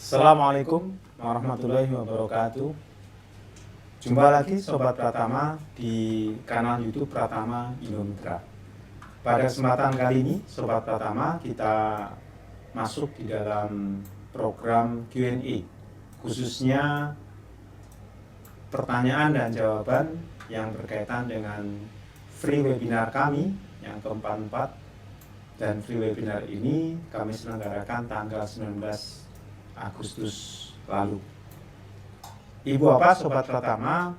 Assalamualaikum warahmatullahi wabarakatuh. Jumpa lagi Sobat Pratama di kanal YouTube Pratama Indomitra. Pada kesempatan kali ini Sobat Pratama, kita masuk di dalam program Q&A, khususnya pertanyaan dan jawaban yang berkaitan dengan free webinar kami yang ke-44. Dan free webinar ini kami selenggarakan tanggal 19 Agustus lalu. Ibu apa Sobat Pratama?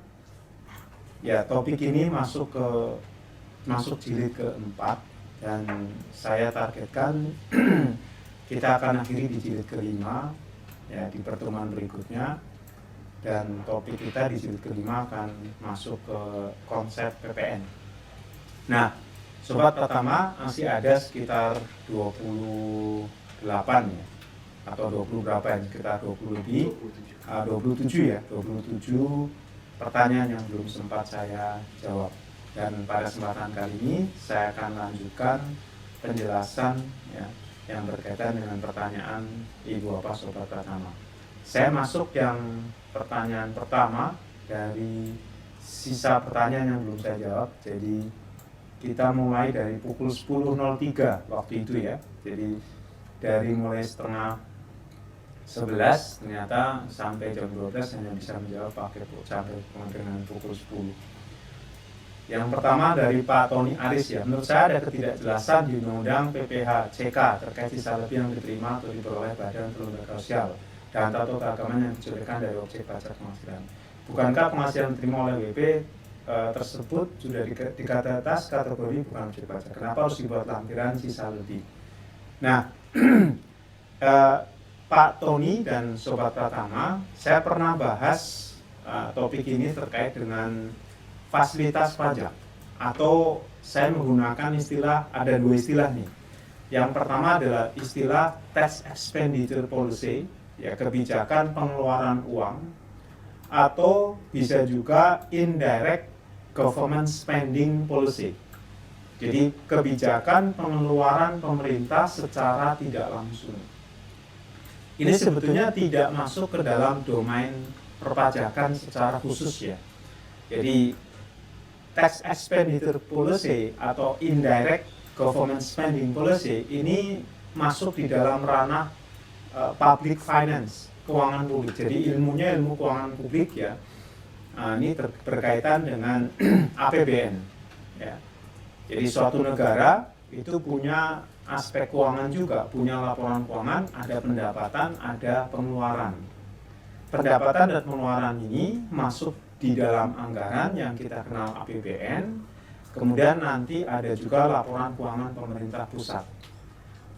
Ya, topik ini masuk jilid keempat dan saya targetkan kita akan akhiri di jilid kelima ya di pertemuan berikutnya, dan topik kita di jilid kelima akan masuk ke konsep PPN. Nah, Sobat Pratama, masih ada sekitar 28 ya, atau 20 berapa ya, sekitar 20 lebih, 27 pertanyaan yang belum sempat saya jawab. Dan pada kesempatan kali ini saya akan lanjutkan penjelasan ya, yang berkaitan dengan pertanyaan Ibu Bapak Sobat Pratama. Saya masuk yang pertanyaan pertama dari sisa pertanyaan yang belum saya jawab. Jadi kita mulai dari pukul 10.03 waktu itu ya. Jadi dari mulai setengah 11 ternyata sampai jam 12 hanya bisa menjawab sampai dengan pukul 10. Yang pertama dari Pak Tony Aris ya, menurut saya ada ketidakjelasan di Undang-Undang PPH-CK terkait sisa lebih yang diterima atau diperoleh badan atau lembaga sosial dan atau keagamaan yang dicurahkan dari objek pajak penghasilan. Bukankah penghasilan diterima oleh WP tersebut sudah dikata atas kategori bukan objek pajak? Kenapa harus dibuat lampiran sisa lebih? Nah, Pak Tony dan Sobat Pratama, saya pernah bahas topik ini terkait dengan fasilitas pajak, atau saya menggunakan istilah, ada dua istilah nih. Yang pertama adalah istilah tax expenditure policy, ya kebijakan pengeluaran uang, atau bisa juga indirect government spending policy. Jadi kebijakan pengeluaran pemerintah secara tidak langsung. Ini sebetulnya tidak masuk ke dalam domain perpajakan secara khusus ya. Jadi tax expenditure policy atau indirect government spending policy ini masuk di dalam ranah public finance, keuangan publik. Jadi ilmunya ilmu keuangan publik ya. Ini berkaitan dengan APBN ya. Jadi suatu negara itu punya aspek keuangan juga, punya laporan keuangan, ada pendapatan, ada pengeluaran. Pendapatan dan pengeluaran ini masuk di dalam anggaran yang kita kenal APBN, kemudian nanti ada juga laporan keuangan pemerintah pusat.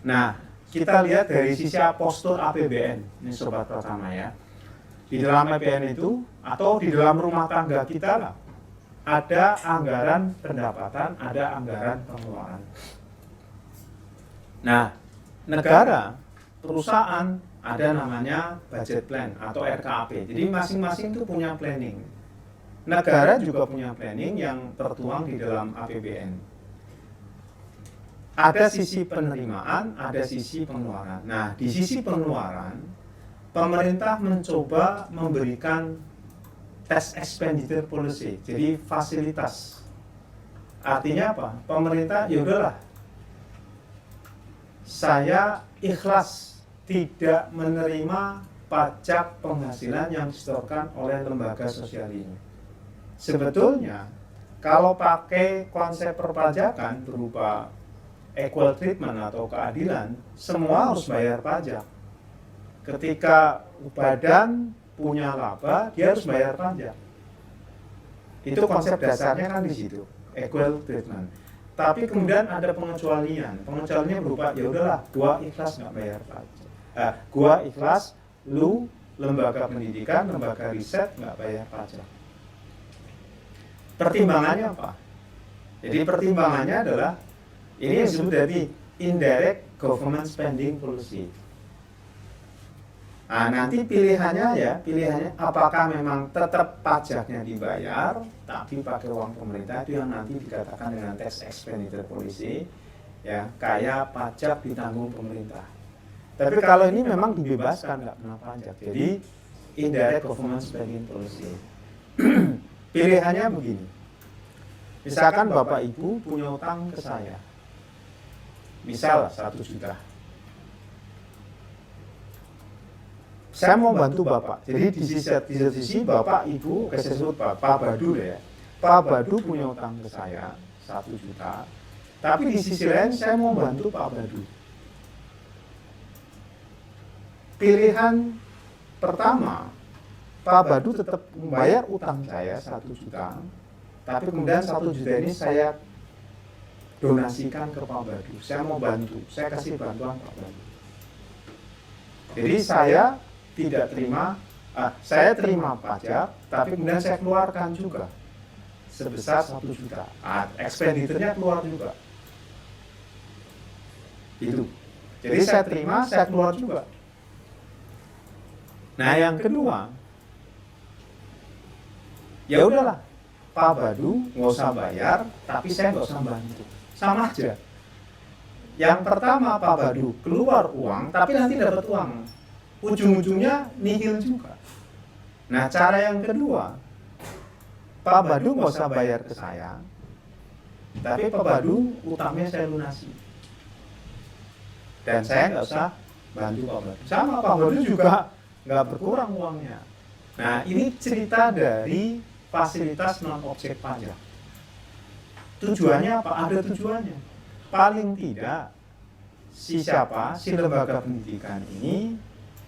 Nah, kita lihat dari sisi postur APBN, ini Sobat Pratama ya. Di dalam APBN itu, atau di dalam rumah tangga kita lah, ada anggaran pendapatan, ada anggaran pengeluaran. Nah, negara, perusahaan ada namanya budget plan atau RKAP. Jadi masing-masing itu punya planning. Negara juga punya planning yang tertuang di dalam APBN. Ada sisi penerimaan, ada sisi pengeluaran. Nah, di sisi pengeluaran, pemerintah mencoba memberikan tax expenditure policy, jadi fasilitas. Artinya apa? Pemerintah ya udahlah, saya ikhlas tidak menerima pajak penghasilan yang disetorkan oleh lembaga sosial ini. Sebetulnya kalau pakai konsep perpajakan berupa equal treatment atau keadilan, semua harus bayar pajak. Ketika badan punya laba, dia harus bayar pajak. Itu konsep dasarnya kan di situ, equal treatment. Tapi kemudian ada pengecualian. Pengecualiannya berupa ya udahlah, gua ikhlas nggak bayar pajak. Gua ikhlas, lu lembaga pendidikan, lembaga riset nggak bayar pajak. Pertimbangannya apa? Jadi pertimbangannya adalah ini yang disebut dari indirect government spending policy. Nah, nanti pilihannya apakah memang tetap pajaknya dibayar tapi pakai uang pemerintah, itu yang nanti dikatakan dengan tax expenditure policy ya, kayak pajak ditanggung pemerintah. Tapi kalau ini memang dibebaskan, nggak kena pajak. Jadi indirect government spending policy. Pilihannya begini. Misalkan Bapak Ibu punya utang ke saya. Misal 1 juta. Saya mau bantu Bapak. Jadi di sisi Bapak Ibu, saya sebut Pak Badu ya. Pak Badu punya utang ke saya 1 juta. Tapi di sisi lain saya mau bantu Pak Badu. Pilihan pertama, Pak Badu tetap membayar utang saya 1 juta, tapi kemudian 1 juta ini saya donasikan ke Pak Badu. Saya mau bantu, saya kasih bantuan Pak Badu. Jadi saya tidak terima, saya terima pajak, tapi kemudian saya keluarkan juga sebesar 1 juta. Expenditure-nya keluar juga. Itu. Jadi saya terima, saya keluar juga. Nah yang kedua, ya udahlah, Pak Badu nggak usah bayar, tapi saya nggak usah bantu, sama aja. Yang pertama Pak Badu keluar uang, tapi nanti dapat uang, ujung-ujungnya nihil juga. Nah cara yang kedua, Pak Badu nggak usah bayar ke saya, tapi Pak Badu utangnya saya lunasi, dan saya nggak usah bantu Pak Badu. Sama Pak Badu juga nggak berkurang uangnya. Nah ini cerita dari fasilitas non objek pajak. Tujuannya apa? Ada tujuannya. Paling tidak si lembaga pendidikan ini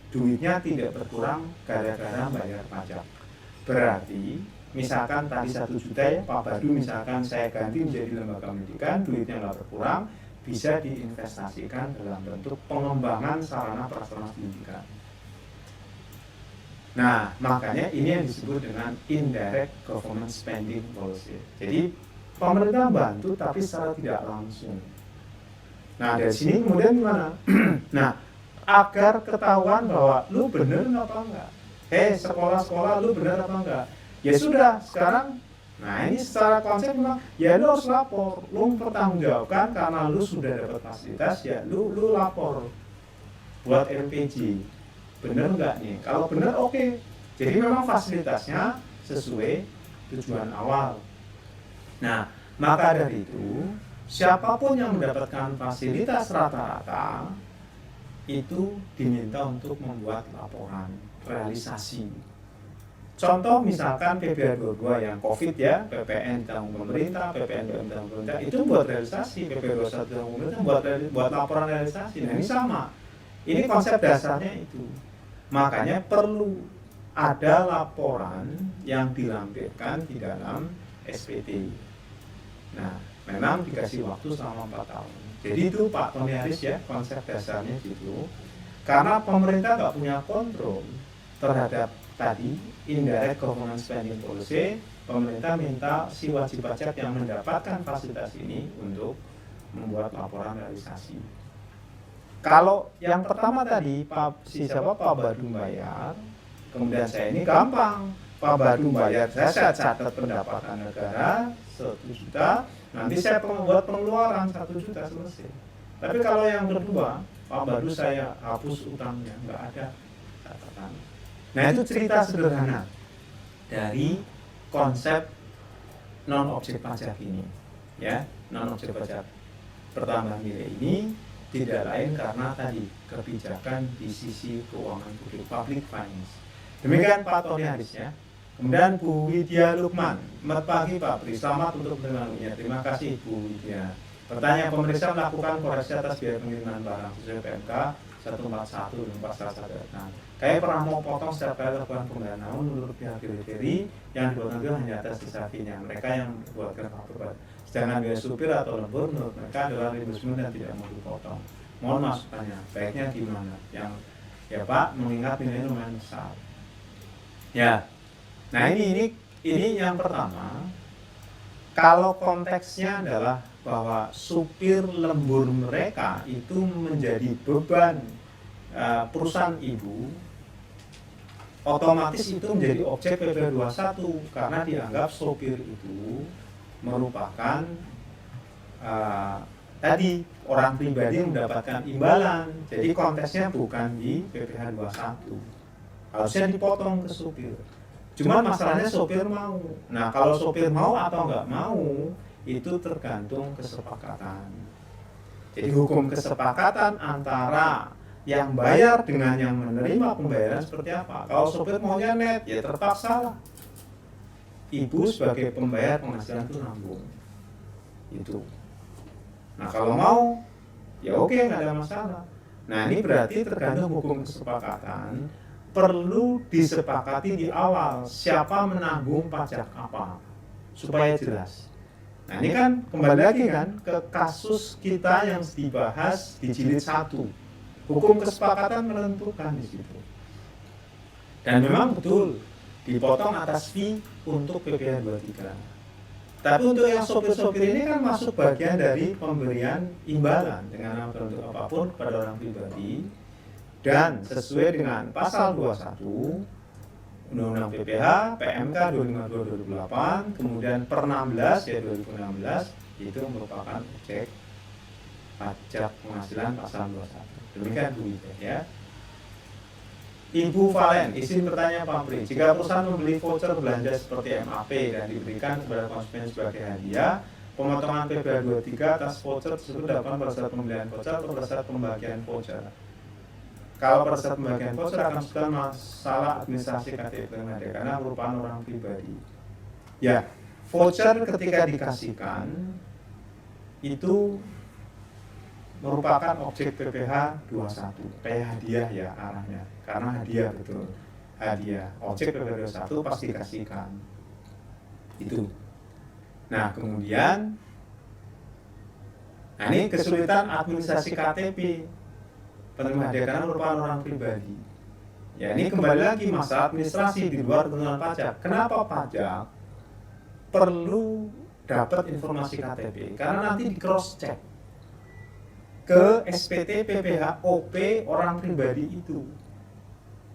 duitnya tidak berkurang gara-gara bayar pajak. Berarti misalkan tadi 1 juta ya Pak Badu, misalkan saya ganti menjadi lembaga pendidikan, duitnya nggak berkurang, bisa diinvestasikan dalam bentuk pengembangan sarana prasarana pendidikan. Nah, makanya ini yang disebut dengan indirect government spending policy. Jadi, pemerintah bantu tapi secara tidak langsung. Nah, dari sini kemudian gimana? Nah, agar ketahuan bahwa lu bener apa enggak? Sekolah-sekolah lu bener apa enggak? Ya sudah, sekarang, nah ini secara konsep memang, ya lu harus lapor. Lu pertanggungjawabkan karena lu sudah dapat fasilitas, ya lu lapor buat LPG. Bener nggak nih? Kalau bener oke. Jadi memang fasilitasnya sesuai tujuan awal. Nah, maka dari itu siapapun yang mendapatkan fasilitas rata-rata itu diminta untuk membuat laporan realisasi. Contoh misalkan PPh 22 yang COVID ya, PPN ditanggung pemerintah, PPN ditanggung pemerintah, itu buat realisasi. PPh 21 ditanggung pemerintah buat laporan realisasi. Nah ini sama. Ini konsep dasarnya itu. Makanya perlu ada laporan yang dilampirkan di dalam SPT. Nah, memang dikasih waktu selama 4 tahun. Jadi itu Pak Tony Haris ya, konsep dasarnya gitu. Karena pemerintah nggak punya kontrol terhadap tadi indirect government spending policy, pemerintah minta si wajib pajak yang mendapatkan fasilitas ini untuk membuat laporan realisasi. Kalau yang pertama tadi Pak Badu bayar, kemudian saya ini gampang, Pak Badu bayar, saya catat pendapatan negara 1 juta, nanti saya buat pengeluaran 1 juta selesai. Tapi kalau yang kedua, Pak Badu saya hapus utangnya, nggak ada catatan. Nah itu cerita sederhana dari konsep non objek pajak ini, ya non objek pajak pertambahan nilai ini. Tidak lain karena tadi kebijakan di sisi keuangan publik finance. Demikian Pak Tony Haris ya. Kemudian Bu Widya Lukman, selamat pagi Pak Pri, selamat untuk pendengarnya. Terima kasih Bu Widya. Pertanyaan, pemerintah melakukan koreksi atas biaya pengiriman barang sesuai PMK 141 dan pasal 1. Kayak pernah mau potong setiap kali lakukan penggunaan, namun menurut pihak delivery yang dibuat itu hanya atas sisanya. Mereka yang buatkan faktur. Sedangkan biaya supir atau lembur menurut mereka adalah reimbursement dan tidak mau dipotong. Mohon masukannya, baiknya gimana? Yang ya Pak, mengingat nilainya lumayan besar. Ya, nah ini yang pertama. Kalau konteksnya adalah bahwa supir lembur mereka itu menjadi beban perusahaan ibu, otomatis itu menjadi objek PPh 21 karena dianggap supir itu merupakan tadi orang pribadi mendapatkan imbalan. Jadi konteksnya bukan di PPh 21. Harusnya dipotong ke supir. Cuman masalahnya sopir mau. Nah, kalau sopir mau atau nggak mau, itu tergantung kesepakatan. Jadi hukum kesepakatan antara yang bayar dengan yang menerima pembayaran seperti apa. Kalau sopir maunya net, ya terpaksa lah. Ibu sebagai pembayar penghasilan itu nanggung. Itu. Nah, kalau mau, ya oke, nggak ada masalah. Nah, ini berarti tergantung hukum kesepakatan, perlu disepakati di awal siapa menanggung pajak apa, supaya jelas. Nah, ini kan kembali lagi kan ke kasus kita yang dibahas di jilid 1. Hukum kesepakatan menentukan di situ. Dan memang betul dipotong atas fee untuk PPh 23. Tapi untuk yang sopir-sopir ini kan masuk bagian dari pemberian imbalan dengan bentuk apapun kepada orang pribadi, dan sesuai dengan pasal 21 Undang-Undang PPh, PMK 252/2008, kemudian per 16 ya 2016 itu merupakan objek pajak penghasilan pasal 21. Demikian Bu Ida ya. Ibu Valen, izin bertanya Pak Pri, jika perusahaan membeli voucher belanja seperti MAP dan diberikan kepada konsumen sebagai hadiah, pemotongan PPh 23 atas voucher tersebut dilakukan pada saat pembelian voucher atau pada saat pembagian voucher? Kalau pada saat pembagian voucher akan menyebabkan masalah administrasi KTP karena merupakan orang pribadi. Ya, voucher ketika dikasihkan itu merupakan objek PPh 21, kayak hadiah ya arahnya, karena hadiah betul, hadiah. Objek PPh 21 pasti dikasihkan. Itu. Nah kemudian, nah ini kesulitan administrasi KTP penerima hadiah karena merupakan orang pribadi. Ya ini kembali lagi masalah administrasi di luar ketentuan pajak. Kenapa pajak perlu dapat informasi KTP? Karena nanti di cross check ke SPT PPh OP orang pribadi itu.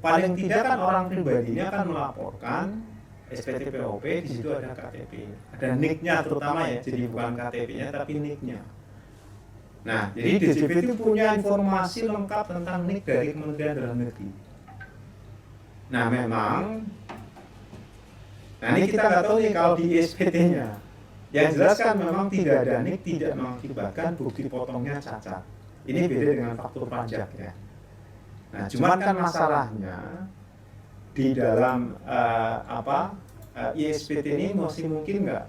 Paling tidak kan orang pribadinya akan melaporkan SPT POP, di situ ada KTP, ada NIK-nya terutama ya, jadi bukan KTP-nya tapi NIK-nya. Nah, jadi DJP itu punya informasi lengkap tentang NIK dari Kementerian Dalam Negeri. Nah, memang, nah ini kita nggak tahu nih kalau di SPT-nya. Yang jelas kan memang tidak ada NIK tidak mengakibatkan bukti potongnya cacat. Ini beda dengan faktur pajak ya. Nah, cuman kan masalahnya di dalam ISPT ini masih mungkin nggak?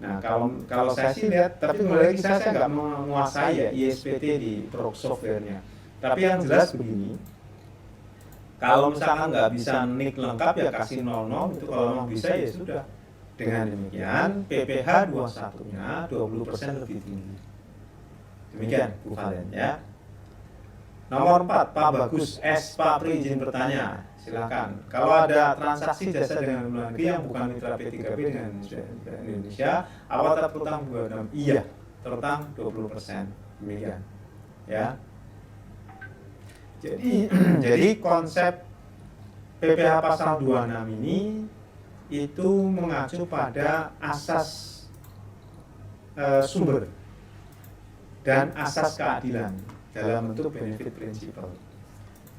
Nah, kalau saya sih lihat, tapi kembali lagi saya nggak menguasai ya ISPT di produk softwarenya. Tapi yang jelas begini, kalau misalkan nggak bisa NIK lengkap ya kasih 00, itu kalau mau bisa ya sudah. Dengan demikian, PPh 21-nya 20% lebih tinggi. Demikian, Bu Valen ya. Nomor 4, Pak Bagus S. Pak Pri izin bertanya, silakan. Kalau ada transaksi jasa dengan luar negeri yang bukan mitra P3P dengan Indonesia, apa tetap terutang 26? Iya, terutang 20%. Demikian. Ya. Jadi konsep PPh pasal 26 ini itu mengacu pada asas sumber dan asas keadilan dalam bentuk benefit principle.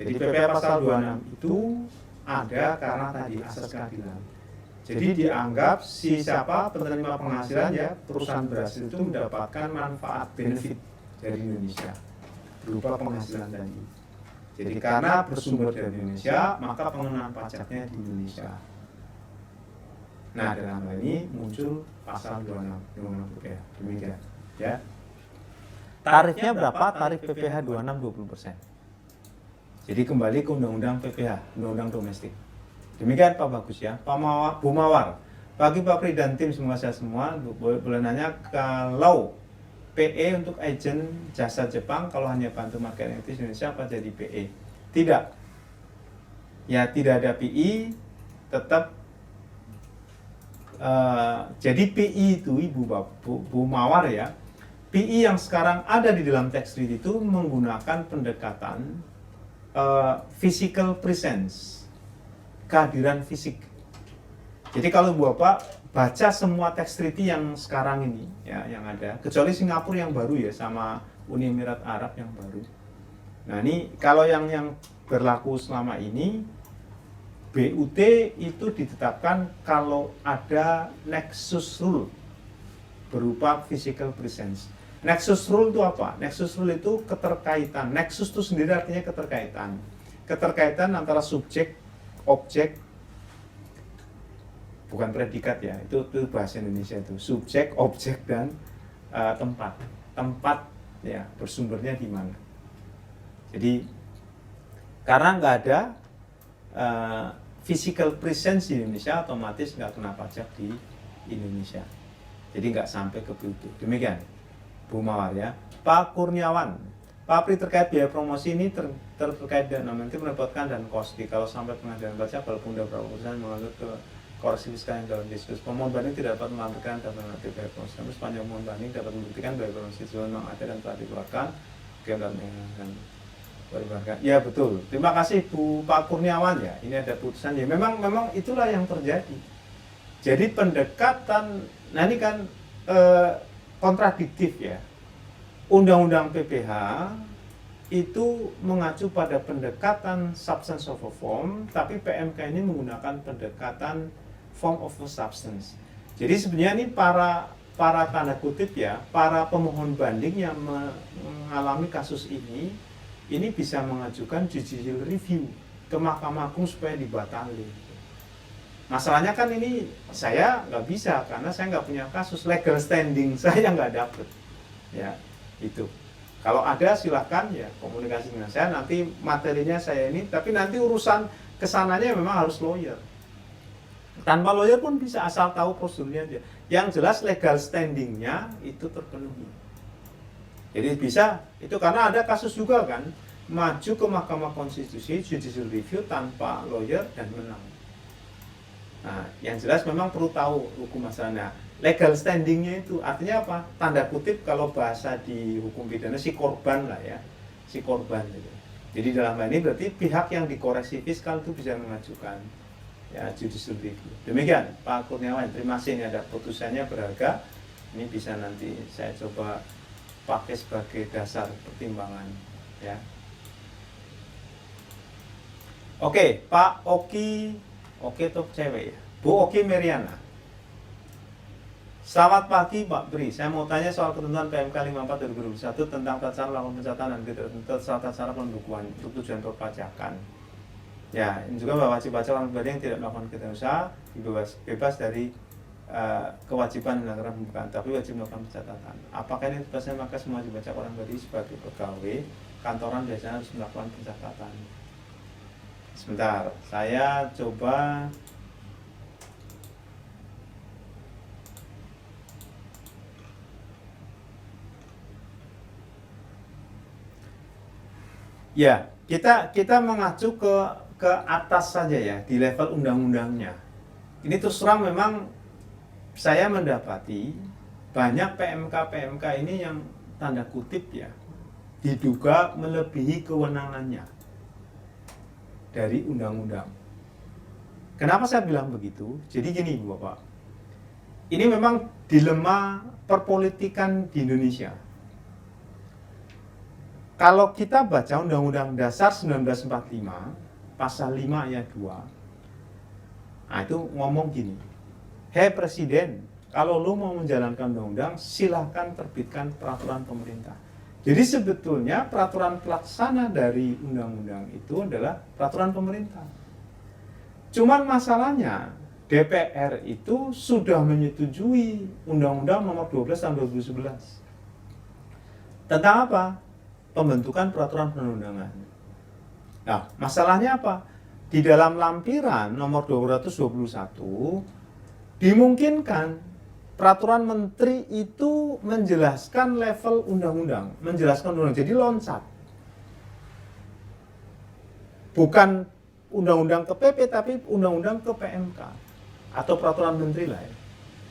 Jadi PPh pasal 26 itu ada karena tadi asas keadilan. Jadi dianggap siapa penerima penghasilan ya perusahaan berhasil itu mendapatkan manfaat benefit dari Indonesia berupa penghasilan tadi. Jadi karena bersumber dari Indonesia maka pengenaan pajaknya di Indonesia. Nah, dalam hal ini muncul pasal 26 Undang-Undang PPh. Demikian, ya. Tarifnya berapa? Tarif PPh 26 20%. Jadi kembali ke Undang-Undang PPh, Undang-Undang Domestik. Demikian Pak Bagus ya. Bu Mawar, bagi Pak Pri dan tim semua saya semua, boleh nanya kalau PE untuk agen jasa Jepang kalau hanya bantu market Indonesia apa jadi PE? Tidak. Ya tidak ada PI, tetap jadi PI itu Bu Mawar ya, PI yang sekarang ada di dalam tax read itu menggunakan pendekatan physical presence, kehadiran fisik. Jadi kalau baca semua tax treaty yang sekarang ini ya yang ada, kecuali Singapura yang baru ya sama Uni Emirat Arab yang baru. Nah ini kalau yang berlaku selama ini, BUT itu ditetapkan kalau ada nexus rule berupa physical presence. Nexus rule itu apa? Nexus rule itu keterkaitan. Nexus itu sendiri artinya keterkaitan. Keterkaitan antara subjek, objek, bukan predikat ya, itu bahasa Indonesia itu. Subjek, objek, dan tempat. Tempat ya bersumbernya di mana. Jadi karena nggak ada physical presence di Indonesia, otomatis nggak kena pajak di Indonesia. Jadi nggak sampai ke BUT. Demikian, Bu Mawar ya. Pak Kurniawan, Pak Pri terkait biaya promosi ini terkait dengan nanti mendapatkan dan kosti kalau sampai pengadilan pajak walaupun sudah berapa persen mengalir ke koreksi fiskal yang dalam diskusi. Pemohon banding tidak dapat melampirkan data negatif biaya promosi. Namun sepanjang pemohon banding dapat membuktikan biaya promosi sesuai memang ada dan telah dikeluarkan. Dan ya betul. Terima kasih Bu Pak Kurniawan ya. Ini ada putusan ya. Memang itulah yang terjadi. Jadi pendekatan, nah ini kan kontradiktif ya. Undang-undang PPH itu mengacu pada pendekatan substance of a form, tapi PMK ini menggunakan pendekatan form of a substance. Jadi sebenarnya ini para tanda kutip ya, para pemohon banding yang mengalami kasus ini bisa mengajukan judicial review ke Mahkamah Agung supaya dibatalkan. Masalahnya kan ini saya nggak bisa karena saya nggak punya kasus, legal standing saya nggak dapet. Ya itu. Kalau ada silahkan ya komunikasi dengan saya, nanti materinya saya ini, tapi nanti urusan kesananya memang harus lawyer. Tanpa lawyer pun bisa, asal tahu prosedurnya aja. Yang jelas legal standingnya itu terpenuhi. Jadi bisa, itu karena ada kasus juga kan, maju ke Mahkamah Konstitusi, judicial review tanpa lawyer dan menang. Nah, yang jelas memang perlu tahu hukum asalnya. Legal standingnya itu artinya apa? Tanda kutip kalau bahasa di hukum pidana si korban lah ya, si korban gitu. Jadi dalam hal ini berarti pihak yang dikoreksi fiskal itu bisa mengajukan ya judicial review. Demikian Pak Kurniawan, terima kasih, ini ada putusannya berharga. Ini bisa nanti saya coba pakai sebagai dasar pertimbangan ya. Oke, Pak Oki, oke tuh cewek ya. Bu Oki Meriana. Selamat pagi Pak Bri, saya mau tanya soal ketentuan PMK 54 2021 tentang tata cara melakukan pencatatan dan tata cara pembukuan untuk tujuan perpajakan. Ya, ini juga bahwa wajib pajak orang pribadi yang tidak melakukan kegiatan usaha bebas dari kewajiban melakukan pembukaan, tapi wajib melakukan pencatatan. Apakah ini tugasnya maka semua wajib pajak orang pribadi sebagai pegawai kantoran biasanya harus melakukan pencatatan? Sebentar, saya coba ya, kita mengacu ke atas saja ya, di level undang-undangnya. Ini terus terang memang saya mendapati banyak PMK ini yang tanda kutip ya, diduga melebihi kewenangannya dari undang-undang. Kenapa saya bilang begitu? Jadi gini Bapak, ini memang dilema perpolitikan di Indonesia. Kalau kita baca Undang-Undang Dasar 1945, Pasal 5 ayat 2, nah itu ngomong gini, hei Presiden, kalau lu mau menjalankan undang-undang, silahkan terbitkan peraturan pemerintah. Jadi sebetulnya peraturan pelaksana dari undang-undang itu adalah peraturan pemerintah. Cuman masalahnya, DPR itu sudah menyetujui Undang-Undang Nomor 12 Tahun 2011. Tentang apa? Pembentukan peraturan perundang-undangan. Nah, masalahnya apa? Di dalam lampiran nomor 221 dimungkinkan peraturan menteri itu menjelaskan level undang-undang, menjelaskan undang-undang, jadi loncat. Bukan undang-undang ke PP tapi undang-undang ke PMK atau peraturan menteri lah ya.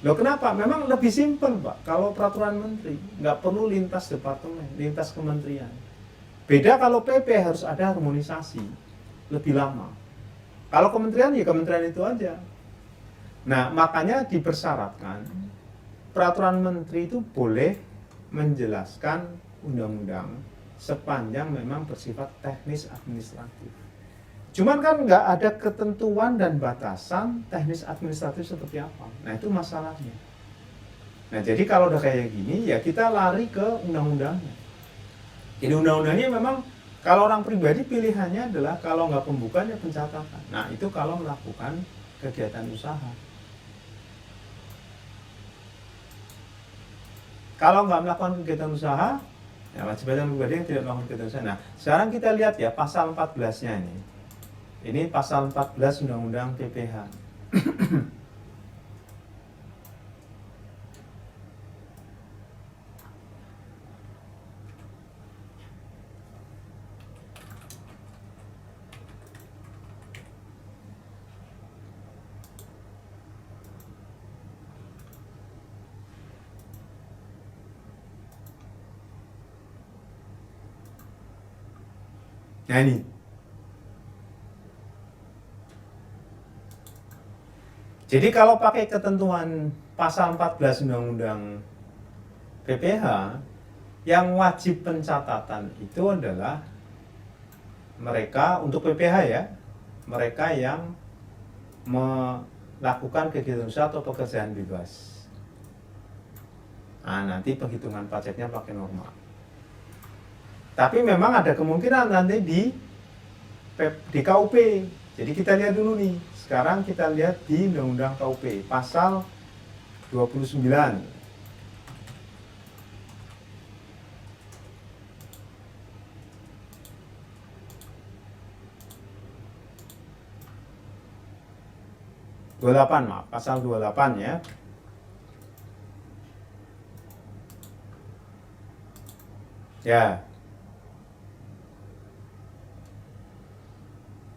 Loh kenapa? Memang lebih simpel Pak, kalau peraturan menteri nggak perlu lintas departemen, lintas kementerian. Beda kalau PP harus ada harmonisasi, lebih lama. Kalau kementerian ya kementerian itu aja. Nah, makanya dipersyaratkan peraturan menteri itu boleh menjelaskan undang-undang sepanjang memang bersifat teknis administratif. Cuman kan nggak ada ketentuan dan batasan teknis administratif seperti apa. Nah, itu masalahnya. Nah, jadi kalau udah kayak gini, ya kita lari ke undang-undangnya. Jadi undang-undangnya memang kalau orang pribadi pilihannya adalah kalau nggak pembukaan ya pencatatan. Nah, itu kalau melakukan kegiatan usaha. Kalau nggak melakukan kegiatan usaha, ya wajib pajak pribadi yang tidak melakukan kegiatan usaha. Nah, sekarang kita lihat ya pasal 14-nya ini. Ini pasal 14 Undang-Undang PPH. Nah ini. Jadi kalau pakai ketentuan pasal 14 Undang-Undang PPH, yang wajib pencatatan itu adalah mereka untuk PPH ya, mereka yang melakukan kegiatan usaha atau pekerjaan bebas. Nah, nanti penghitungan pajaknya pakai normal. Tapi memang ada kemungkinan nanti di KUP. Jadi kita lihat dulu nih. Sekarang kita lihat di Undang-Undang KUP pasal 29. Pasal 28 ya. Ya.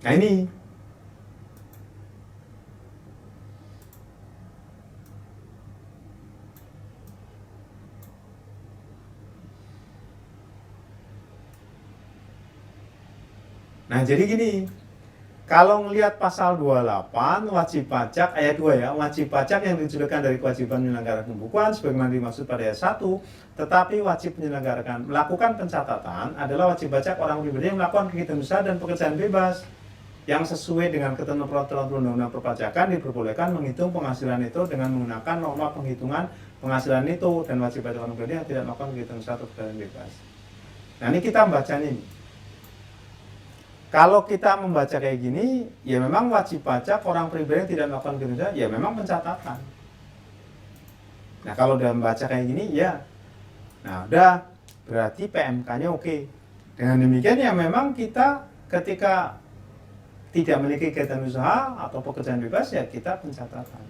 Nah ini. Nah jadi gini, kalau melihat pasal 28 wajib pajak ayat 2 ya, wajib pajak yang ditujukan dari kewajiban menyelenggarakan pembukuan sebagaimana dimaksud pada ayat 1, tetapi wajib menyelenggarakan melakukan pencatatan adalah wajib pajak orang pribadi yang melakukan kegiatan usaha dan pekerjaan bebas yang sesuai dengan ketentuan peraturan undang-undang perpajakan diperbolehkan menghitung penghasilan itu dengan menggunakan norma penghitungan penghasilan itu, dan wajib pajak orang pribadi yang tidak melakukan kegiatan usaha atau pekerjaan bebas. Nah ini kita membaca ini. Kalau kita membaca kayak gini, ya memang wajib pajak orang pribadi yang tidak melakukan kegiatan usaha, ya memang pencatatan. Nah kalau udah membaca kayak gini, ya, nah udah berarti PMK-nya oke. Dengan demikian ya memang kita ketika tidak memiliki kegiatan usaha atau pekerjaan bebas ya kita pencatatan.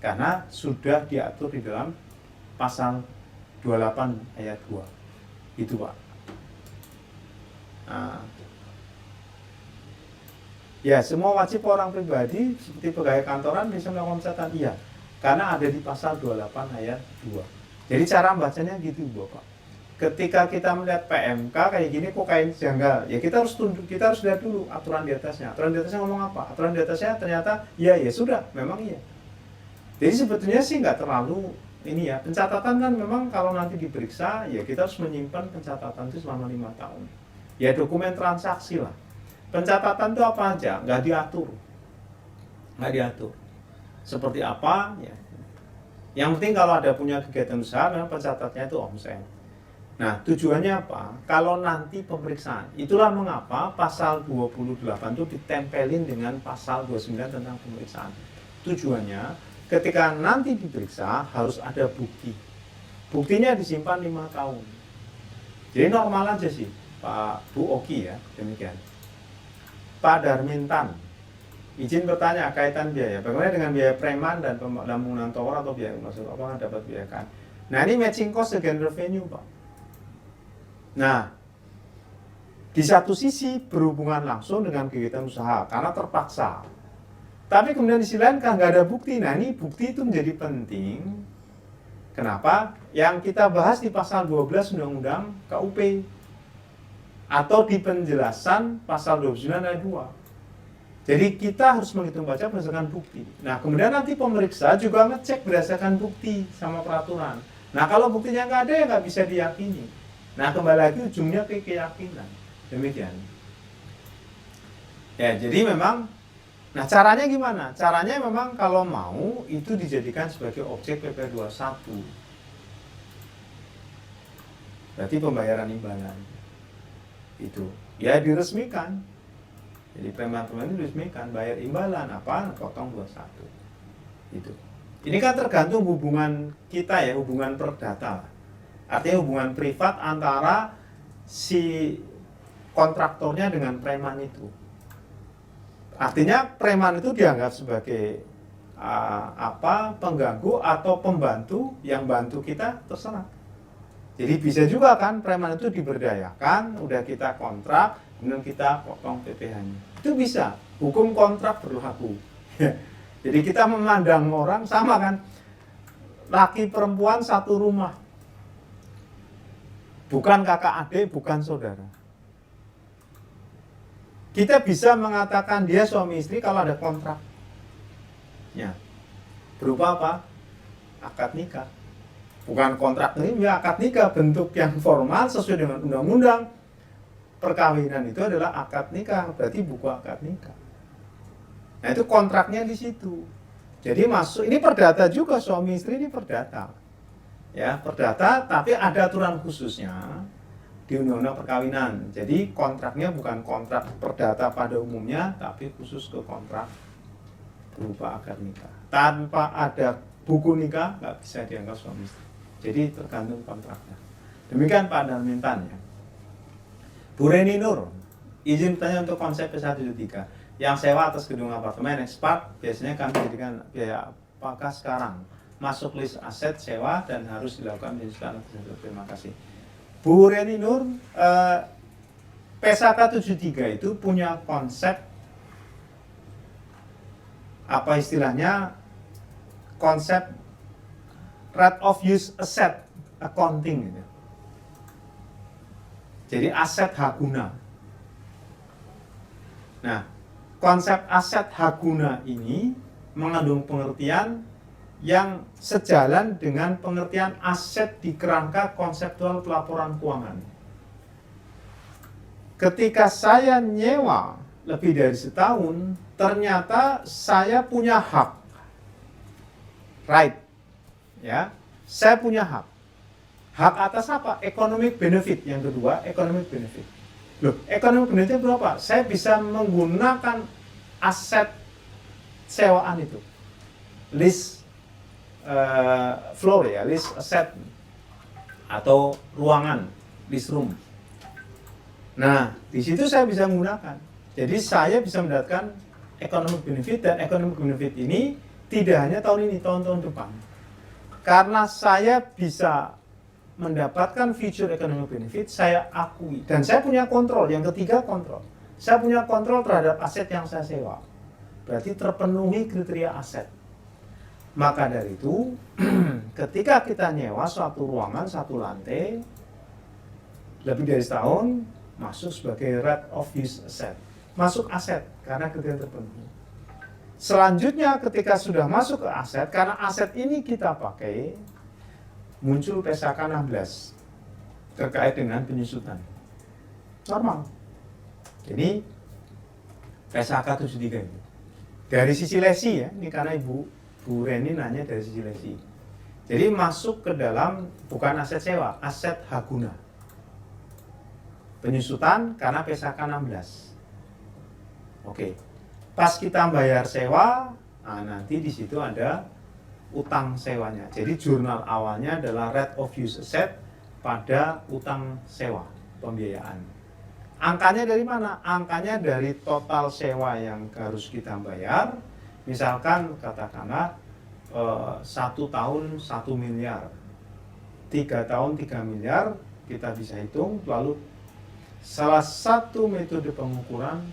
Karena sudah diatur di dalam pasal 28 ayat 2. Itu Pak. Nah, ya semua wajib orang pribadi seperti pegawai kantoran bisa melakukan pencatatan, iya. Karena ada di pasal 28 ayat 2. Jadi cara bacanya gitu Bapak. Ketika kita melihat PMK kayak gini kok kayak janggal, ya kita harus lihat dulu aturan di atasnya. Aturan di atasnya ngomong apa? Aturan di atasnya ternyata ya sudah, memang iya. Jadi sebetulnya sih nggak terlalu ini ya. Pencatatan kan memang kalau nanti diperiksa ya kita harus menyimpan pencatatan itu selama 5 tahun. Ya dokumen transaksi lah. Pencatatan itu apa aja? Nggak diatur. Seperti apa? Ya. Yang penting kalau ada punya kegiatan usaha, memang pencatatnya itu omset. Nah, tujuannya apa? Kalau nanti pemeriksaan, itulah mengapa pasal 28 itu ditempelin dengan pasal 29 tentang pemeriksaan. Tujuannya, ketika nanti diperiksa harus ada bukti. Buktinya disimpan 5 tahun. Jadi normal aja sih, Pak Bu Oki ya, demikian. Pak Darmintan, izin bertanya kaitan biaya. Bagaimana dengan biaya preman dan pembangunan tower atau biaya maksud apa dapat biaya kan? Nah, ini matching cost dengan revenue, Pak. Nah, di satu sisi berhubungan langsung dengan kegiatan usaha karena terpaksa. Tapi kemudian di sisi lain kan nggak ada bukti. Nah ini bukti itu menjadi penting. Kenapa? Yang kita bahas di pasal 12 Undang-Undang KUP atau di penjelasan pasal 29 ayat 2. Jadi kita harus menghitung pajak berdasarkan bukti. Nah, kemudian nanti pemeriksa juga ngecek berdasarkan bukti sama peraturan. Nah, kalau buktinya nggak ada ya nggak bisa diyakini. Nah, kembali lagi ujungnya ke keyakinan. Demikian. Ya, jadi memang, nah caranya gimana? Caranya memang kalau mau itu dijadikan sebagai objek PP 21. Berarti pembayaran imbalan. Itu. Ya diresmikan. Jadi preman-preman itu diresmikan, bayar imbalan apa? Potong 21. Itu. Ini kan tergantung hubungan kita ya, hubungan perdata. Artinya hubungan privat antara si kontraktornya dengan preman itu. Artinya preman itu dianggap sebagai pengganggu atau pembantu yang bantu kita, terserah. Jadi bisa juga kan preman itu diberdayakan, udah kita kontrak, kemudian kita potong PPh-nya. Itu bisa, hukum kontrak berlaku. Jadi kita memandang orang sama kan, laki perempuan satu rumah, bukan kakak adik, bukan saudara. Kita bisa mengatakan dia suami istri kalau ada kontraknya. Berupa apa? Akad nikah. Bukan kontrak ini, ya akad nikah, bentuk yang formal sesuai dengan undang-undang. Perkawinan itu adalah akad nikah, berarti buku akad nikah. Nah itu kontraknya di situ. Jadi masuk, ini perdata juga, suami istri ini perdata. Ya, perdata, tapi ada aturan khususnya di undang-undang perkawinan. Jadi kontraknya bukan kontrak perdata pada umumnya, tapi khusus ke kontrak berupa akad nikah. Tanpa ada buku nikah, nggak bisa dianggap suami istri. Jadi tergantung kontraknya. Demikian Pak Darmintan ya. Bu Reni Nur, izin bertanya untuk konsep P173 yang sewa atas gedung apartemen ekspat biasanya kami jadikan biaya apakah sekarang masuk list aset sewa dan harus dilakukan penyesuaian. Terima kasih. Bu Reni Nur, P173 itu punya konsep apa istilahnya, konsep right of use asset accounting gitu. Jadi aset hak guna. Nah, konsep aset hak guna ini mengandung pengertian yang sejalan dengan pengertian aset di kerangka konseptual pelaporan keuangan. Ketika saya nyewa lebih dari setahun, ternyata saya punya hak, right, ya, saya punya hak. Hak atas apa? Economic benefit. Yang kedua, economic benefit. Loh, economic benefit berapa? Saya bisa menggunakan aset sewaan itu. List floor ya, list asset atau ruangan, list room. Nah, di situ saya bisa menggunakan. Jadi saya bisa mendapatkan economic benefit, dan economic benefit ini tidak hanya tahun ini, tahun-tahun depan. Karena saya bisa mendapatkan future economic benefit, saya akui. Dan saya punya kontrol. Yang ketiga, kontrol. Saya punya kontrol terhadap aset yang saya sewa. Berarti terpenuhi kriteria aset. Maka dari itu, ketika kita nyewa suatu ruangan, satu lantai, lebih dari setahun, masuk sebagai right of use asset. Masuk aset, karena kriteria terpenuhi. Selanjutnya, ketika sudah masuk ke aset, karena aset ini kita pakai, muncul PSAK 16 terkait dengan penyusutan. Normal. Jadi PSAK 73 itu. Dari sisi lesi ya, ini karena Bu Reni nanya dari sisi lesi. Jadi masuk ke dalam bukan aset sewa, aset hak guna. Penyusutan karena PSAK 16. Oke. Pas kita bayar sewa, nah nanti di situ ada utang sewanya. Jadi jurnal awalnya adalah right of use asset pada utang sewa, pembiayaan. Angkanya dari mana? Angkanya dari total sewa yang harus kita bayar. Misalkan katakanlah 1 tahun 1 miliar, 3 tahun 3 miliar, kita bisa hitung. Lalu salah satu metode pengukuran